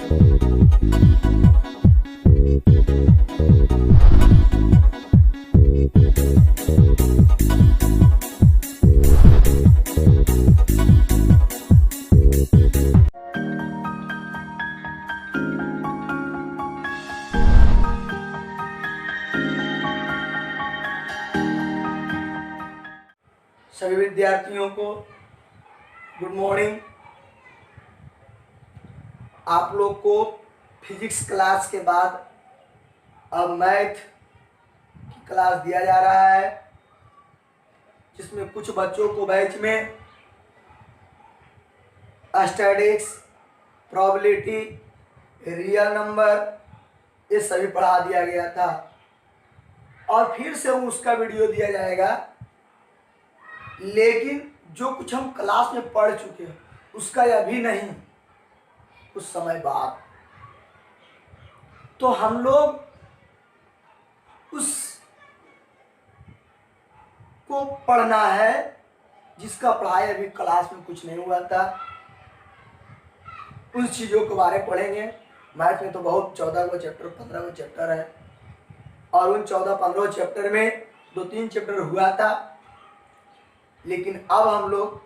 सभी विद्यार्थियों को गुड मॉर्निंग। आप लोग को फिजिक्स क्लास के बाद अब मैथ की क्लास दिया जा रहा है, जिसमें कुछ बच्चों को बैच में स्टैटिस्टिक्स, प्रोबेबिलिटी, रियल नंबर ये सभी पढ़ा दिया गया था और फिर से उसका वीडियो दिया जाएगा। लेकिन जो कुछ हम क्लास में पढ़ चुके हैं उसका अभी नहीं, कुछ समय बाद। तो हम लोग उस को पढ़ना है जिसका पढ़ाई अभी क्लास में कुछ नहीं हुआ था। उन चीज़ों के बारे में पढ़ेंगे। मैथ में तो बहुत 14 गो चैप्टर 15 गो चैप्टर है और उन 14-15 चैप्टर में 2-3 चैप्टर हुआ था, लेकिन अब हम लोग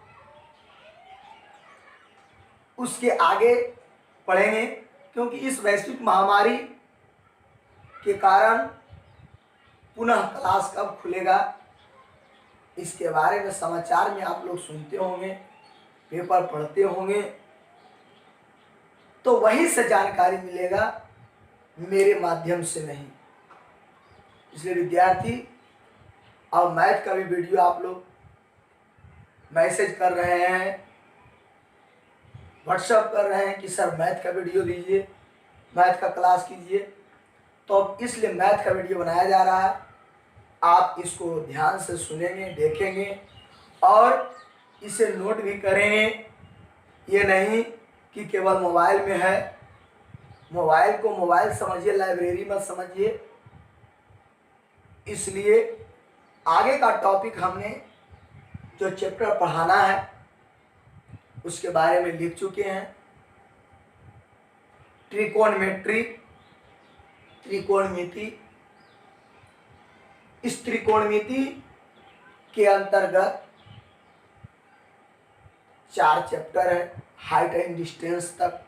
उसके आगे पढ़ेंगे, क्योंकि इस वैश्विक महामारी के कारण पुनः क्लास कब खुलेगा इसके बारे में समाचार में आप लोग सुनते होंगे, पेपर पढ़ते होंगे, तो वहीं से जानकारी मिलेगा, मेरे माध्यम से नहीं। इसलिए विद्यार्थी अब मैथ का भी वीडियो आप लोग मैसेज कर रहे हैं, व्हाट्सएप कर रहे हैं कि सर मैथ का वीडियो दीजिए, मैथ का क्लास कीजिए। तो अब इसलिए मैथ का वीडियो बनाया जा रहा है। आप इसको ध्यान से सुनेंगे, देखेंगे और इसे नोट भी करेंगे। ये नहीं कि केवल मोबाइल में है, मोबाइल को मोबाइल समझिए, लाइब्रेरी मत समझिए। इसलिए आगे का टॉपिक हमने जो चैप्टर पढ़ाना है उसके बारे में लिख चुके हैं। त्रिकोणमिति, त्रिकोणमिति। इस त्रिकोणमिति के अंतर्गत 4 चैप्टर है। हाइट एंड डिस्टेंस तक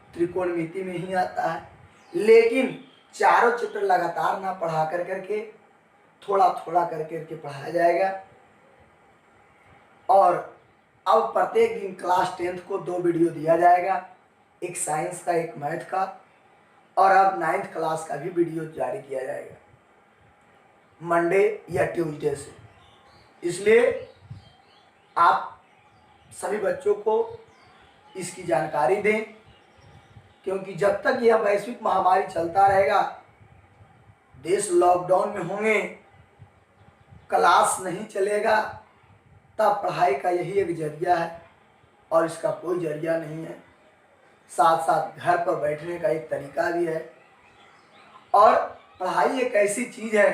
त्रिकोणमिति में ही आता है, लेकिन चारों चैप्टर लगातार ना पढ़ा करके थोड़ा थोड़ा करके पढ़ाया जाएगा। और अब प्रत्येक दिन क्लास 10th को 2 वीडियो दिया जाएगा, एक साइंस का एक मैथ का, और अब 9th क्लास का भी वीडियो जारी किया जाएगा मंडे या ट्यूसडे से। इसलिए आप सभी बच्चों को इसकी जानकारी दें, क्योंकि जब तक यह वैश्विक महामारी चलता रहेगा, देश लॉकडाउन में होंगे, क्लास नहीं चलेगा, तब पढ़ाई का यही एक जरिया है और इसका कोई जरिया नहीं है। साथ साथ घर पर बैठने का एक तरीका भी है। और पढ़ाई एक ऐसी चीज़ है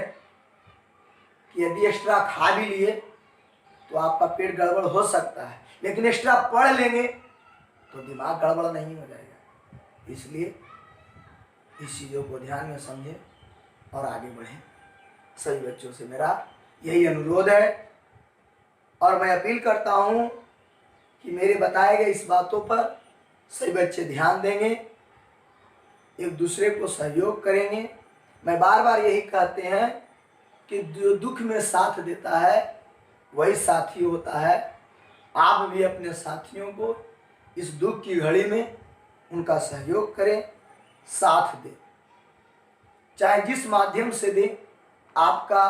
कि यदि एक्स्ट्रा खा भी लिए तो आपका पेट गड़बड़ हो सकता है, लेकिन एक्स्ट्रा पढ़ लेंगे तो दिमाग गड़बड़ नहीं हो जाएगा। इसलिए इस चीज़ों को ध्यान में समझें और आगे बढ़ें। सभी बच्चों से मेरा यही अनुरोध है और मैं अपील करता हूँ कि मेरे बताए गए इस बातों पर सभी बच्चे ध्यान देंगे, एक दूसरे को सहयोग करेंगे। मैं बार बार यही कहते हैं कि जो दुख में साथ देता है वही साथी होता है। आप भी अपने साथियों को इस दुख की घड़ी में उनका सहयोग करें, साथ दें, चाहे जिस माध्यम से दें। आपका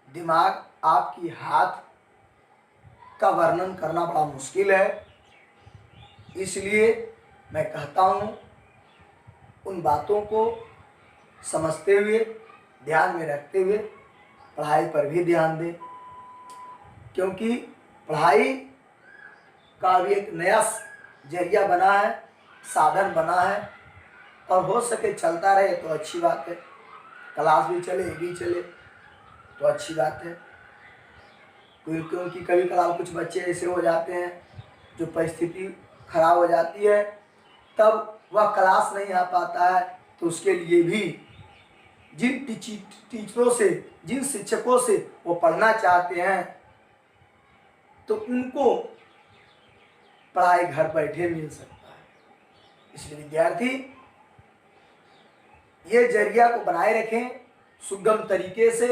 दिमाग, आपकी हाथ का वर्णन करना बड़ा मुश्किल है। इसलिए मैं कहता हूँ उन बातों को समझते हुए, ध्यान में रखते हुए पढ़ाई पर भी ध्यान दें, क्योंकि पढ़ाई का भी एक नया जरिया बना है, साधन बना है, और हो सके चलता रहे तो अच्छी बात है। क्लास भी चले, ये भी चले तो अच्छी बात है। क्योंकि कभी कभार कुछ बच्चे ऐसे हो जाते हैं जो परिस्थिति खराब हो जाती है तब वह क्लास नहीं आ पाता है, तो उसके लिए भी जिन टीचरों से, जिन शिक्षकों से वो पढ़ना चाहते हैं, तो उनको पढ़ाई घर बैठे मिल सकता है। इसलिए विद्यार्थी ये जरिया को बनाए रखें सुगम तरीके से,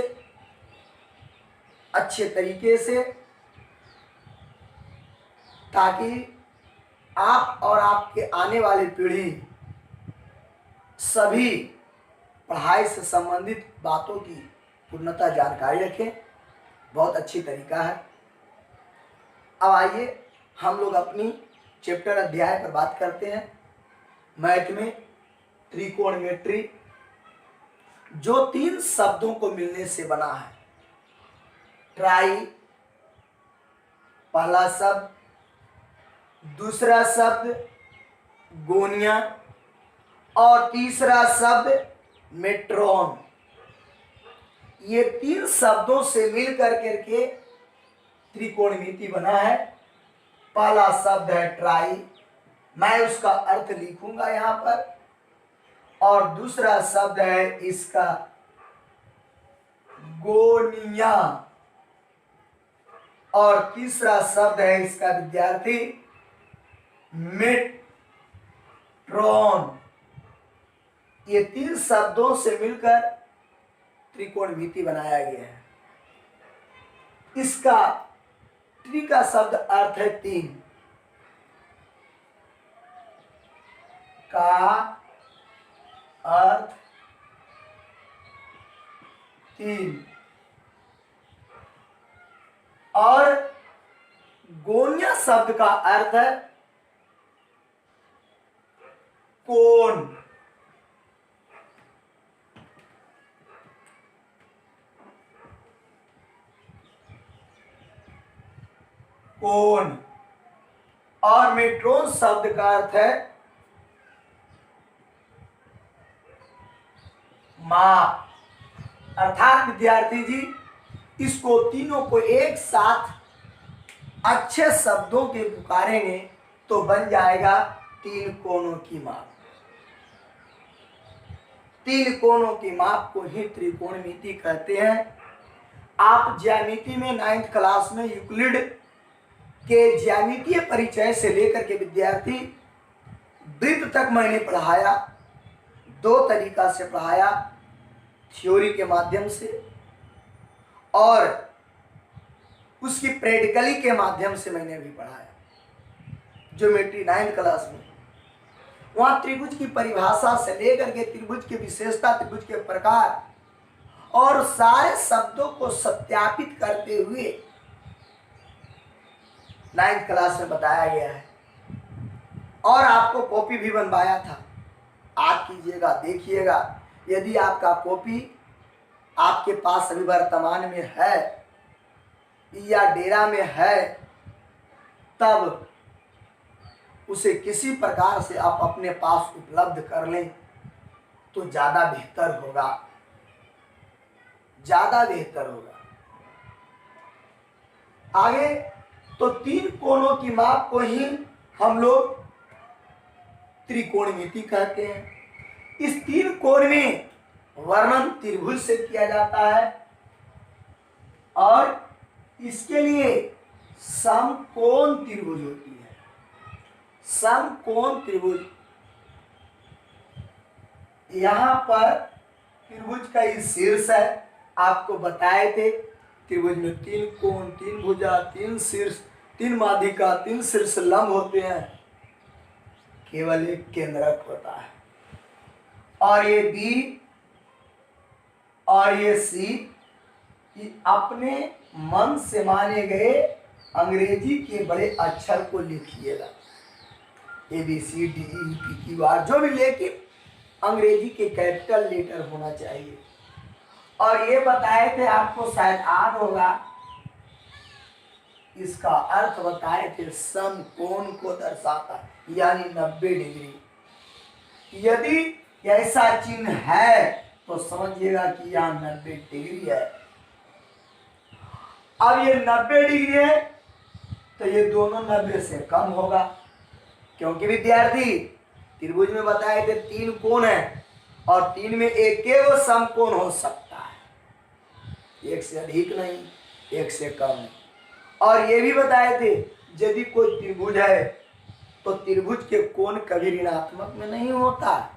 अच्छे तरीके से, ताकि आप और आपके आने वाली पीढ़ी सभी पढ़ाई से संबंधित बातों की पूर्णतः जानकारी रखें। बहुत अच्छी तरीका है। अब आइए हम लोग अपनी चैप्टर अध्याय पर बात करते हैं। मैथ में त्रिकोणमिति जो 3 शब्दों को मिलने से बना है। ट्राई पहला शब्द, दूसरा शब्द गोनिया और तीसरा शब्द मेट्रोन। ये 3 शब्दों से मिल करके त्रिकोणमिति बना है। पहला शब्द है ट्राई, मैं उसका अर्थ लिखूंगा यहाँ पर, और दूसरा शब्द है इसका गोनिया, और तीसरा शब्द है इसका विद्यार्थी मेट्रोन। ये 3 शब्दों से मिलकर त्रिकोणमिति बनाया गया है। इसका त्रि का शब्द अर्थ है 3 का अर्थ 3, और गोनिया शब्द का अर्थ है कोण। कोण। और मेट्रोन शब्द का अर्थ है माप। अर्थात विद्यार्थी जी इसको तीनों को एक साथ अच्छे शब्दों के पुकारेंगे तो बन जाएगा 3 कोणों की माप। 3 कोणों की माप को ही त्रिकोणमिति कहते हैं। आप ज्यामिति में 9th क्लास में यूक्लिड के ज्यामितीय परिचय से लेकर के विद्यार्थी वृत्त तक मैंने पढ़ाया। 2 तरीका से पढ़ाया, थ्योरी के माध्यम से और उसकी प्रैक्टिकली के माध्यम से मैंने भी पढ़ाया। ज्योमेट्री 9th क्लास में वहाँ त्रिभुज की परिभाषा से लेकर के त्रिभुज की विशेषता, त्रिभुज के प्रकार और सारे शब्दों को सत्यापित करते हुए 9th क्लास में बताया गया है। और आपको कॉपी भी बनवाया था, आप कीजिएगा, देखिएगा। यदि आपका कॉपी आपके पास अभी वर्तमान में है या डेरा में है, तब उसे किसी प्रकार से आप अपने पास उपलब्ध कर लें तो ज़्यादा बेहतर होगा, ज़्यादा बेहतर होगा। आगे तो 3 कोणों की माप को ही हम लोग त्रिकोणमिति कहते हैं। इस 3 कोण में वर्णन त्रिभुज से किया जाता है और इसके लिए समकोण त्रिभुज होती है। समकोण त्रिभुज, यहाँ पर त्रिभुज का ही शीर्ष है। आपको बताए थे त्रिभुज में 3 कोण, 3 भुजा, 3 शीर्ष, 3 माध्यिका, 3 शीर्ष लंब होते हैं, केवल एक केंद्रक होता है। और ये बी और ये सी अपने मन से माने गए अंग्रेजी के बड़े अक्षर को लिखिएगा, ABCDE PQR जो भी, लेकिन अंग्रेजी के कैपिटल लेटर होना चाहिए। और ये बताए थे आपको, शायद याद होगा, इसका अर्थ बताए थे समकोण को दर्शाता है, यानी 90 डिग्री। यदि ऐसा चिन्ह है तो समझिएगा कि यहाँ 90 डिग्री है। अब ये 90 डिग्री है तो ये दोनों 90 से कम होगा, क्योंकि विद्यार्थी त्रिभुज में बताए थे 3 कोण है और 3 में एक वो समकोण हो सकता है, एक से अधिक नहीं, एक से कम नहीं। और ये भी बताए थे यदि कोई त्रिभुज है तो त्रिभुज के कोण कभी ऋणात्मक में नहीं होता।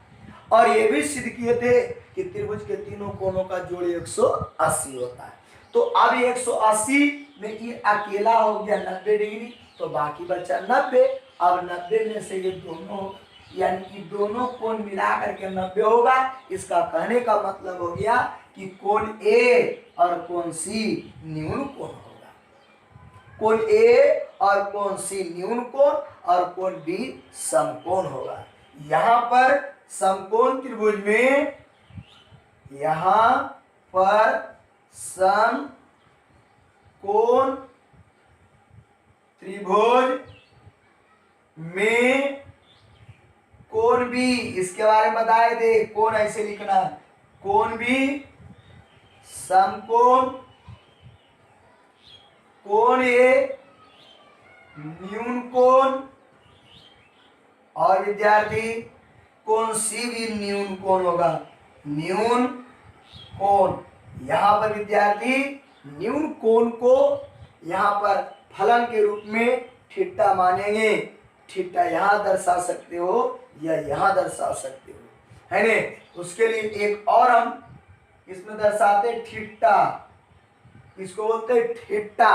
और ये भी सिद्ध किए थे कि त्रिभुज के तीनों कोणों का जोड़ 180 होता है। तो अब 180 में ये अकेला हो गया 90 डिग्री, तो बाकी बचा 90। अब 90 में से ये दोनों यानी कि दोनों कोण मिला करके 90 होगा। इसका कहने का मतलब हो गया कि कोण ए और कोण सी न्यून कोण होगा, कोण ए और कोण सी न्यून कोण और कोण बी समकोण होगा। यहाँ पर समकोण त्रिभुज में यहाँ पर समकोण त्रिभुज में कोण बी, इसके बारे में बताए थे, कोण ऐसे लिखना, कोण बी समकोण, कोण ए न्यून कोण और विद्यार्थी कोण सी भी न्यून कोण होगा, न्यून कोण। यहाँ पर विद्यार्थी न्यून कोण को यहाँ पर फलन के रूप में थीटा मानेंगे। थीटा यहाँ दर्शा सकते हो या यहाँ दर्शा सकते हो, है ने। उसके लिए एक और हम इसमें दर्शाते थीटा, इसको बोलते हैं थीटा।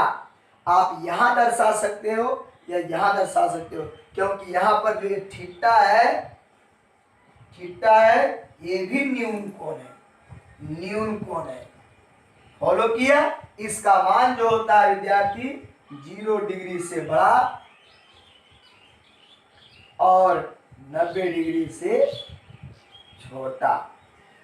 आप यहाँ दर्शा सकते हो या यहाँ दर्शा सकते हो, क्योंकि यहाँ पर जो ये थीटा है, थीटा है, ये भी न्यून कोण है, न्यून कोण है। फॉलो किया। इसका मान जो होता है विद्यार्थी 0 डिग्री से बड़ा और 90 डिग्री से छोटा,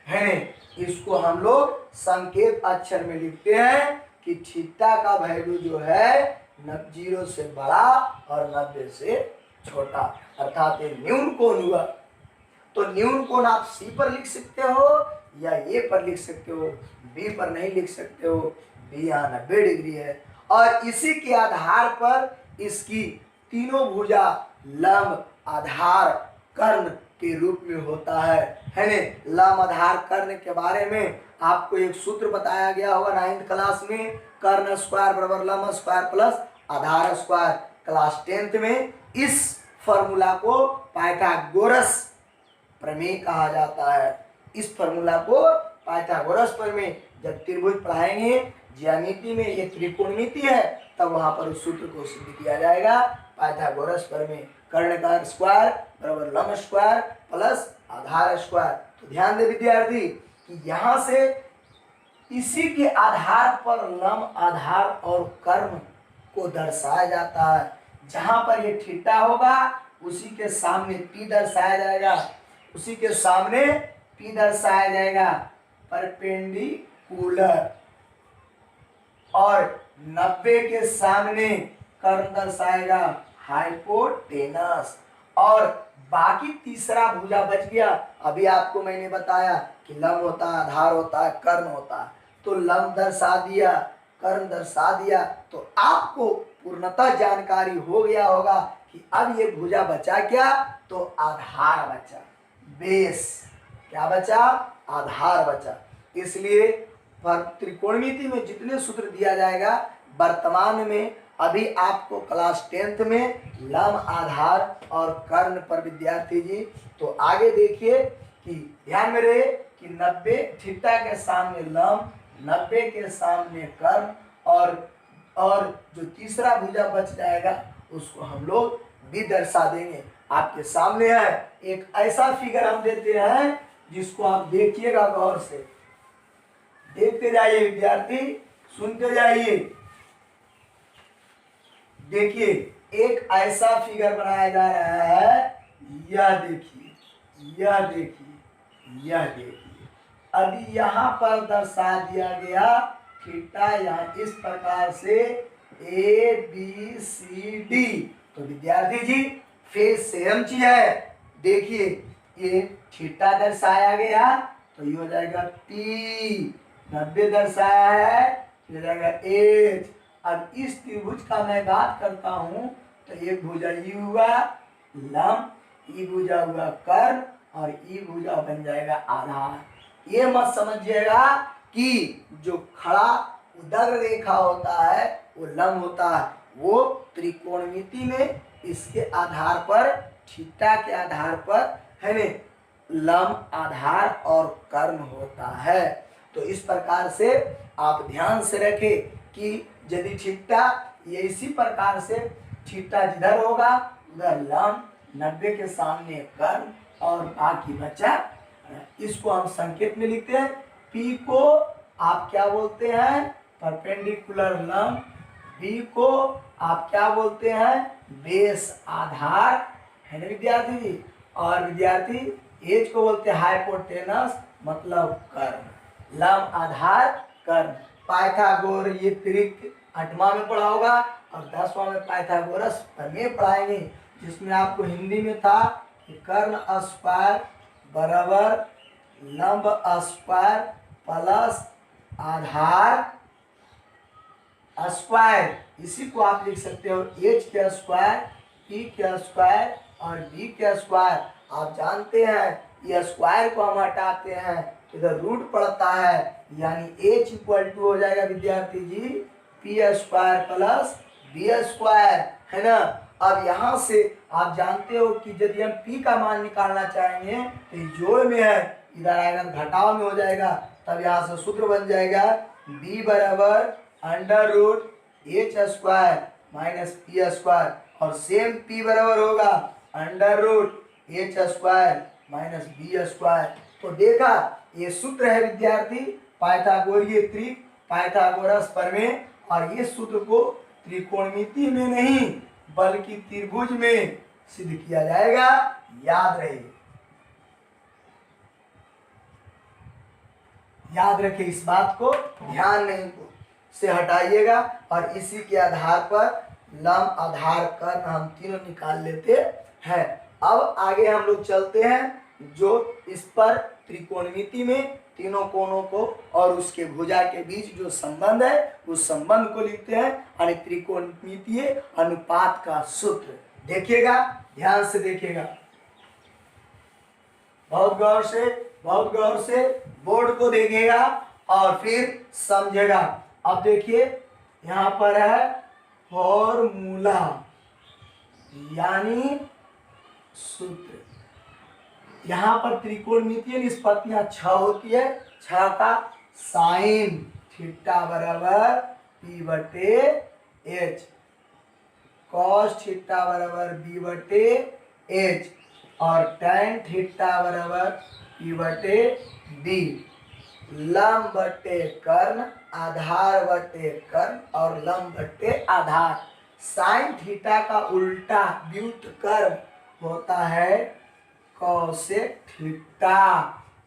है ने। इसको हम लोग संकेत अक्षर में लिखते हैं कि थीटा का वैल्यू जो है 0 से बड़ा और 90 से छोटा, अर्थात ये न्यून कोण हुआ। तो न्यून कोण आप सी पर लिख सकते हो या ए पर लिख सकते हो, बी पर नहीं लिख सकते हो, बी यहाँ 90 डिग्री है। और इसी के आधार पर इसकी तीनों भुजा लंब आधार कर्ण के रूप में होता है ने। लंब आधार कर्ण के बारे में आपको एक सूत्र बताया गया होगा 9th क्लास में, कर्ण स्क्वायर बराबर लंब स्क्वायर प्लस आधार स्क्वायर। क्लास 10th में इस फॉर्मूला को पाइथागोरस प्रमेय कहा जाता है। इस फॉर्मूला को पाइथागोरस प्रमेय जब त्रिभुज पढ़ाएंगे, ज्यामिति में ये त्रिकोणमिति है, तब वहां पर उस सूत्र को सिद्ध किया जाएगा। पाइथागोरस प्रमेय, कर्ण का स्क्वायर बराबर लंब स्क्वायर प्लस आधार स्क्वायर। तो ध्यान दे विद्यार्थी कि यहाँ से इसी के आधार पर लंब आधार और कर्ण को दर्शाया जाता है। जहां पर ये थीटा होगा उसी के सामने पी दर्शाया जाएगा, उसी के सामने पी दर्शाया जाएगा परपेंडिकुलर, और 90 के सामने कर्ण दर्शाएगा हाइपोटेनस। और बाकी तीसरा भुजा बच गया। अभी आपको मैंने बताया कि लंब होता है, आधार होता है, कर्ण होता है। तो लंब दर्शा दिया, कर्ण दर्शा दिया, तो आपको पूर्णतः जानकारी हो गया होगा कि अब ये भुजा बचा क्या, तो आधार बचा, बेस क्या बचा, आधार बचा। इसलिए त्रिकोणमिति में जितने सूत्र दिया जाएगा वर्तमान में, अभी आपको क्लास 10th में लंब आधार और कर्ण पर विद्यार्थी जी, तो आगे देखिए कि ध्यान में रहे कि 90 थीटा के सामने लंब, 90 के सामने कर्ण, और जो तीसरा भुजा बच जाएगा उसको हम लोग भी दर्शा देंगे। आपके सामने है एक ऐसा फिगर हम देते हैं जिसको आप देखिएगा गौर से, देखते जाइए विद्यार्थी, सुनते जाइए। देखिए एक ऐसा फिगर बनाया जा रहा है, यह देखिए, यह देखिए, यह देखिए। अभी यहाँ पर दर्शा दिया गया थीटा यहाँ इस प्रकार से ए बी सी डी। तो विद्यार्थी जी फेज सेम चीज है। देखिए ये थीटा दर्शाया गया तो ये हो जाएगा पी, 90 दर्शाया है तो हो जाएगा एच। अब इस त्रिभुज का मैं बात करता हूं तो एक भुजा ये हुआ लंब, ई भुजा हुआ कर्ण और ई भुजा बन जाएगा आधार। ये मत समझिएगा कि जो खड़ा उदर रेखा होता है वो लंब होता है, वो त्रिकोणमिति में इसके आधार पर, थीटा के आधार पर है ने लंब आधार और कर्ण होता है। तो इस प्रकार से आप ध्यान से रखें कि यदि थीटा ये इसी प्रकार से थीटा जिधर होगा उधर लंब, 90 के सामने कर्ण और बाकी बचा। इसको हम संकेत में लिखते हैं। P को आप क्या बोलते हैं? परपेंडिकुलर लंब। B को आप क्या बोलते हैं? बेस आधार, है ना विद्यार्थी जी। और विद्यार्थी H को बोलते हैं हाइपोटेनस, मतलब कर्ण। लंब आधार कर्ण। पाइथागोर ये त्रिक 8वां में पढ़ा होगा और 10वां में पाइथागोरस प्रमेय पढ़ाएंगे, जिसमें आपको हिंदी में था कि कर्ण स्क्वायर बराबर लंब स्क्वायर प्लस आधार स्क्वायर। इसी को आप लिख सकते हो H के स्क्वायर, P के स्क्वायर और B के स्क्वायर। आप जानते हैं ये स्क्वायर को हम हटाते हैं इधर रूट पड़ता है, यानी H इक्वल टू हो जाएगा विद्यार्थी जी P square plus B square, है ना। अब यहाँ से आप जानते हो कि यदि हम P का मान निकालना चाहेंगे तो जोड़ में है, इधर आएगा घटाव में हो जाएगा, तब यहाँ से सूत्र बन जाएगा B बराबर under root H square minus P square, और सेम P बराबर होगा under root H square minus B square. तो देखा ये सूत्र है विद्यार्थी पाइथागोरीय त्रिक, पाइथागोरस प्रमेय। और ये सूत्र को त्रिकोणमिति में नहीं बल्कि त्रिभुज में सिद्ध किया जाएगा, याद रहे, याद रखिए इस बात को, ध्यान नहीं से हटाइएगा। और इसी के आधार पर लंब आधार कर्ण हम तीनों निकाल लेते हैं। अब आगे हम लोग चलते हैं जो इस पर त्रिकोणमिति में तीनों कोणों को और उसके भुजा के बीच जो संबंध है उस संबंध को लिखते हैं, यानी त्रिकोणमितीय अनुपात का सूत्र। देखिएगा, ध्यान से देखिएगा, बहुत गौर से बोर्ड को देखिएगा और फिर समझेगा। अब देखिए यहाँ पर है फॉर्मूला यानी सूत्र। यहाँ पर त्रिकोणमितीय निष्पत्तियां 6 होती है। 6 का साइन थीटा बराबर P बटे H, कॉस थीटा बराबर B बटे H और tan थीटा बराबर P बटे B। लंब बटे कर्ण, आधार बटे कर्ण और लंब बटे आधार। साइन थीटा का उल्टा व्युत्क्रम होता है कोसेक थीटा।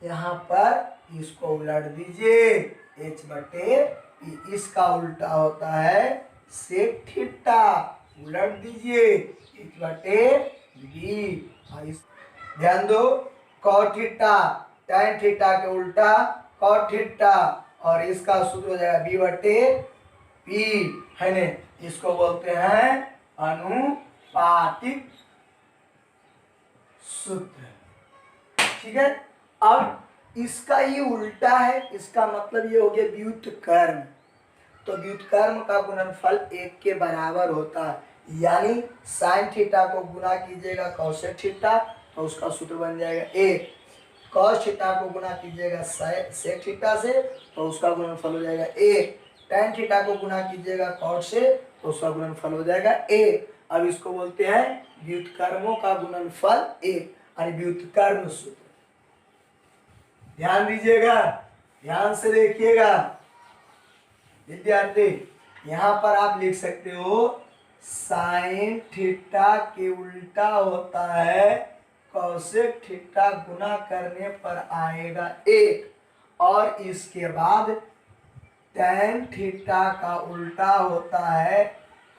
यहाँ पर इसको उलट दीजिए, H बटे P। इसका उल्टा होता है सेक थीटा, उलट दीजिए H बटे B। और इस ध्यान दो, कॉट थीटा tan थीटा के उल्टा कॉट थीटा, और इसका सूत्र हो जाएगा B बटे P, है ने। इसको बोलते हैं अनुपातिक सूत्र, ठीक है। अब इसका ये उल्टा है, इसका मतलब ये हो गया व्युत्क्रम। तो व्युत्क्रम का गुणनफल 1 के बराबर होता है, यानी साइन थीटा को गुना कीजिएगा कोसेक थीटा तो उसका सूत्र बन जाएगा 1। कॉस थीटा को गुना कीजिएगा सेक थीटा से तो उसका गुणनफल हो जाएगा 1। tan थीटा को गुना कीजिएगा कॉट से तो उसका गुणनफल हो जाएगा 1। अब इसको बोलते हैं व्युत्क्रमों का गुणनफल 1, यानी व्युत्क्रम सूत्र। ध्यान दीजिएगा, ध्यान से देखिएगा विद्यार्थी। यहाँ पर आप लिख सकते हो साइन थीटा के उल्टा होता है कोसेक थीटा, गुना करने पर आएगा 1, और इसके बाद tan थीटा का उल्टा होता है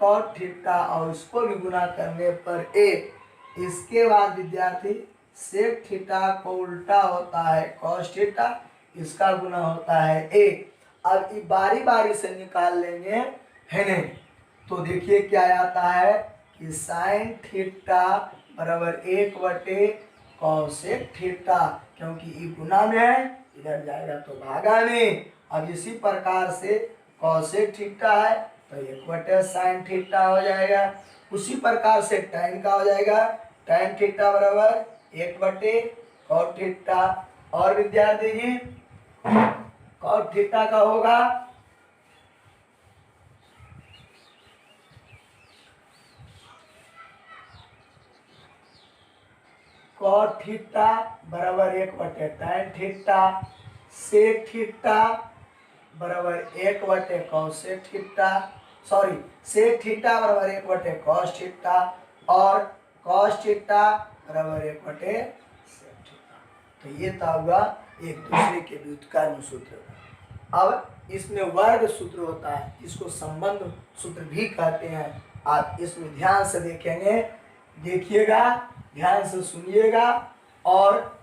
कॉट थीटा और इसको भी गुना करने पर 1। इसके बाद विद्यार्थी सेक थीटा को उल्टा होता है कॉस थीटा, इसका गुना होता है 1। अब ये बारी बारी से निकाल लेंगे, है नहीं। तो देखिए क्या आता है कि साइन थीटा बराबर 1/cosec थीटा, क्योंकि ई गुना में है इधर जाएगा तो भागा में। अब इसी प्रकार से cosec थीटा है तो 1/sin थीटा हो जाएगा। उसी प्रकार से tan का हो जाएगा, tan थीटा बराबर 1/cot थीटा। और विद्यार्थी जी cot थीटा का होगा cot थीटा बराबर 1/tan थीटा, sec थीटा बराबर 1/cosec theta, sorry sec theta बराबर 1/cos थीटा और cos थीटा बराबर 1/sec थीटा। तो ये था हुआ एक दूसरे के व्युत्क्रम सूत्र। अब इसमें वर्ग सूत्र होता है, इसको संबंध सूत्र भी कहते हैं। आप इसमें ध्यान से देखेंगे, देखिएगा, ध्यान से सुनिएगा और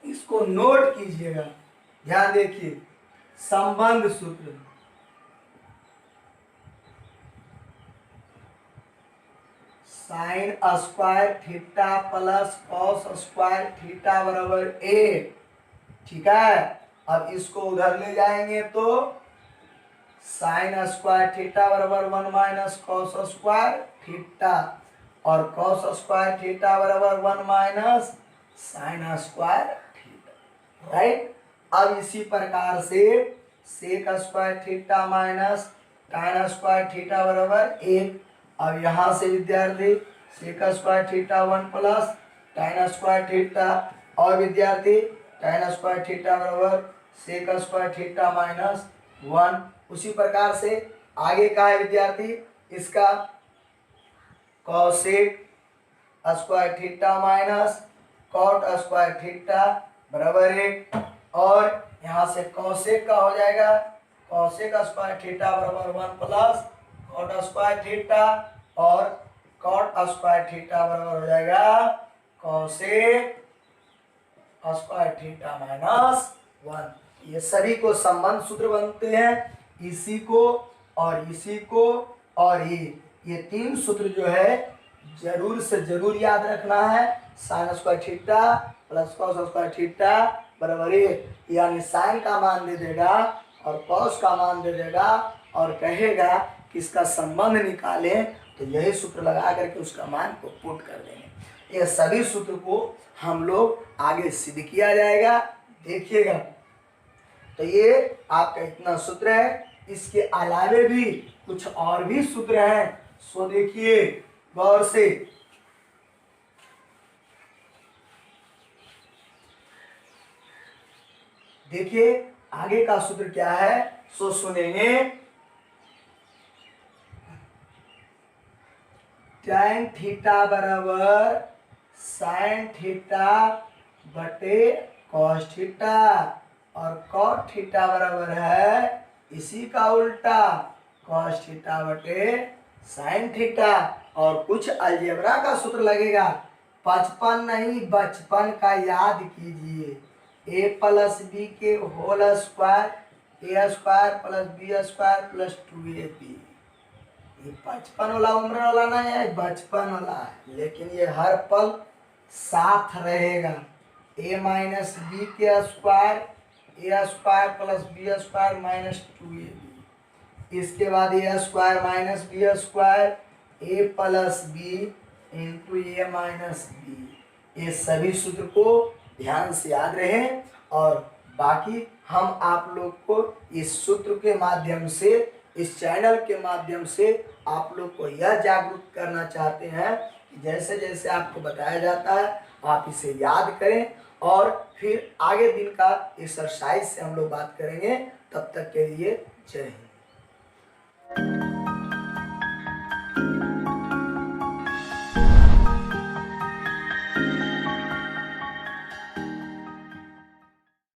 इसको नोट कीजिएगा। ध्यान देखिए, संबंध सूत्र sign square theta plus cos square theta बराबर ए। ठीक है, अब इसको उधर ले जाएंगे तो साइन स्क्वायर थीटा बराबर 1 माइनस कॉस स्क्वायर थीटा और कॉस स्क्वायर थीटा बराबर 1 minus sine square theta. Right, अब इसी प्रकार से sec square theta minus tan square theta बराबर 1। अब यहाँ से विद्यार्थी sec square theta 1 plus tan square theta और विद्यार्थी tan स्क्वायर थीटा बराबर सेक स्क्वायर थीटा माइनस 1। उसी प्रकार से आगे का है विद्यार्थी इसका cosec square theta minus cot square theta बराबर 1 और यहाँ से cosec का हो जाएगा cosec स्क्वायर थीटा बराबर 1 प्लस cot स्क्वायर थीटा और cot स्क्वायर थीटा बराबर हो जाएगा cosec स्क्वायर थीटा माइनस 1। ये सभी को संबंध सूत्र बनते हैं, इसी को और इसी को और ये तीन सूत्र जो है जरूर से जरूर याद रखना है। Sign square theta plus cos square theta बराबर 1, यानी साइन का मान दे देगा और कॉस का मान दे देगा और कहेगा कि इसका संबंध निकालें, तो यही सूत्र लगा करके उसका मान को पुट कर देंगे। ये सभी सूत्र को हम लोग आगे सिद्ध किया जाएगा, देखिएगा। तो ये आपका इतना सूत्र है, इसके अलावे भी कुछ और भी सूत्र हैं, सो देखिए गौर से। देखिए आगे का सूत्र क्या है, सो सुनेंगे। tan थीटा बराबर साइन थीटा बटे कॉस थीटा और कॉट थीटा बराबर है इसी का उल्टा कॉस थीटा बटे साइन थीटा। और कुछ अलजेब्रा का सूत्र लगेगा, 55 नहीं बचपन का याद कीजिए। a प्लस बी के होल स्क्वायर ए square plus B square plus 2ab। ये 55 वाला उम्र वाला नहीं है, बचपन वाला है, लेकिन ये हर पल साथ रहेगा। a माइनस बी के स्क्वायर ए square plus B square minus 2ab। इसके बाद a square minus b square a plus b into a minus b. ये सभी सूत्र को ध्यान से याद रहे और बाकी हम आप लोग को इस सूत्र के माध्यम से, इस चैनल के माध्यम से आप लोग को यह जागरूक करना चाहते हैं कि जैसे जैसे आपको बताया जाता है आप इसे याद करें और फिर आगे दिन का एक्सरसाइज से हम लोग बात करेंगे। तब तक के लिए जय हिंद।